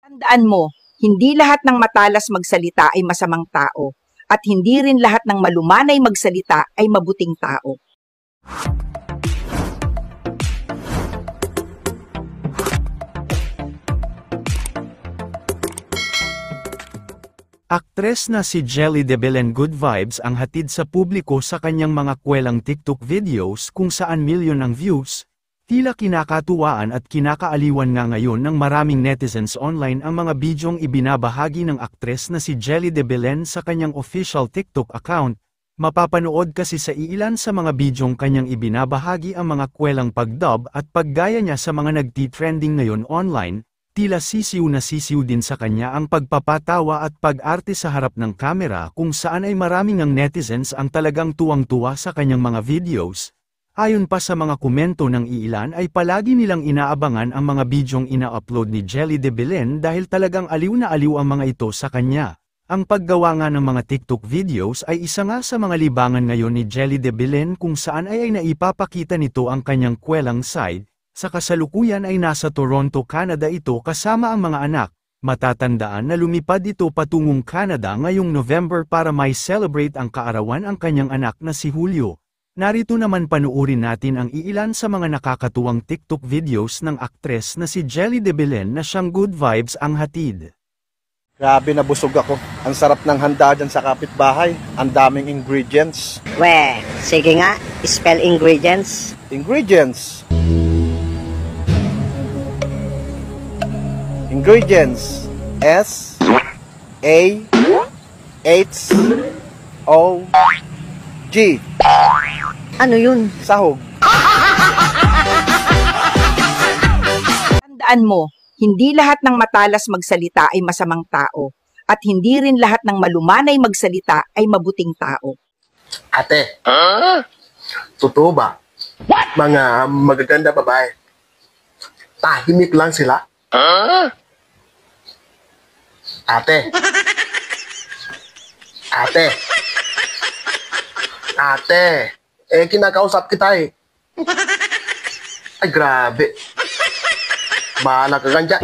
Tandaan mo, hindi lahat ng matalas magsalita ay masamang tao, at hindi rin lahat ng malumanay magsalita ay mabuting tao. Aktres na si Jelly de Belen good vibes ang hatid sa publiko sa kanyang mga kwelang TikTok videos kung saan milyon ang views. Tila kinakatuwaan at kinakaaliwan nga ngayon ng maraming netizens online ang mga bidyong ibinabahagi ng aktres na si Jelly de Belen sa kanyang official TikTok account. Mapapanood kasi sa iilan sa mga bidyong kanyang ibinabahagi ang mga kwelang pagdub at paggaya niya sa mga nagti-trending ngayon online. Tila sisiw na sisiw din sa kanya ang pagpapatawa at pag-arte sa harap ng kamera kung saan ay maraming ang netizens ang talagang tuwang-tuwa sa kanyang mga videos. Ayon pa sa mga komento ng iilan ay palagi nilang inaabangan ang mga bidyong ina-upload ni Jelly de Belen dahil talagang aliw na aliw ang mga ito sa kanya. Ang paggawa nga ng mga TikTok videos ay isa nga sa mga libangan ngayon ni Jelly de Belen kung saan ay naipapakita nito ang kanyang kwelang side. Sa kasalukuyan ay nasa Toronto, Canada ito kasama ang mga anak. Matatandaan na lumipad ito patungong Canada ngayong November para may celebrate ang kaarawan ang kanyang anak na si Julio. Narito naman panuorin natin ang iilan sa mga nakakatuwang TikTok videos ng aktres na si Jelly de Belen na siyang good vibes ang hatid. Grabe, nabusog ako. Ang sarap ng handa dyan sa kapitbahay. Ang daming ingredients. We, sige nga, spell ingredients. Ingredients. Ingredients. S A H O G. Ano yun? Sahog. Tandaan mo, hindi lahat ng matalas magsalita ay masamang tao, at hindi rin lahat ng malumanay magsalita ay mabuting tao. Ate, totoo ba? Mga magaganda babae, tahimik lang sila? Ate, kinakausap kita eh. Ay, grabe. Bahala ka ganja.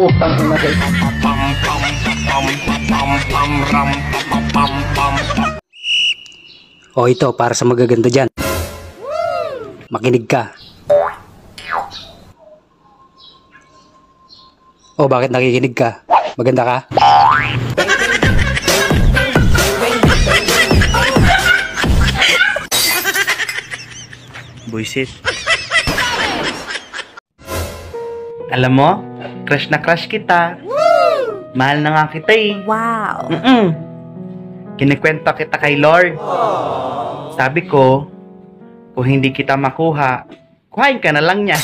O ito, para sa magaganda dyan. Makinig ka. O bakit nakikinig ka? Maganda ka? Buisit. Alam mo, crush na crush kita. Mahal na nga kita eh. Wow. Kinikwento kita kay Lord. Sabi ko, kung hindi kita makuha, kuhain ka na lang niya.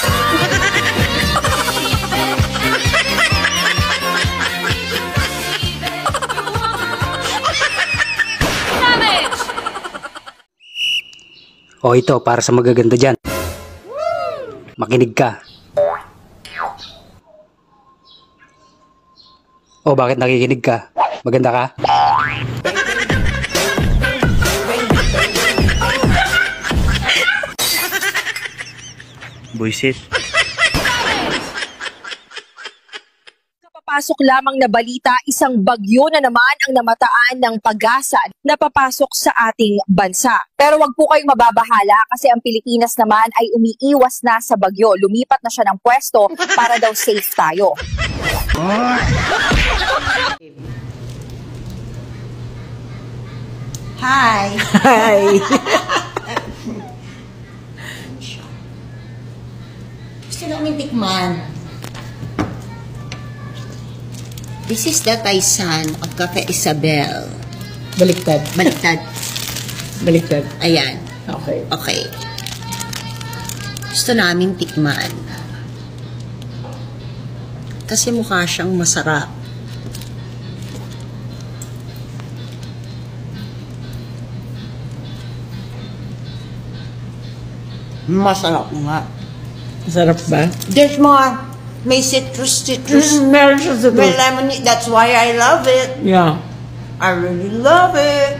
O ito, para sa magaganda dyan. Makinig ka. O bakit nakikinig ka? Maganda ka? Buisit. Papasok lamang na balita, isang bagyo na naman ang namataan ng Pag-asa na papasok sa ating bansa. Pero wag po kayong mababahala kasi ang Pilipinas naman ay umiiwas na sa bagyo. Lumipat na siya ng pwesto para daw safe tayo. Hi. Hi! Gusto namin tikman. This is the Taisan of Cafe Isabel. Baliktad. Baliktad. Baliktad. Ayan. Okay. Okay. Gusto namin tikman. Kasi mukha siyang masarap. Masarap nga. Sarap ba? There's more. May citrus. Meron siya sa May lemon. That's why I love it. Yeah. I really love it.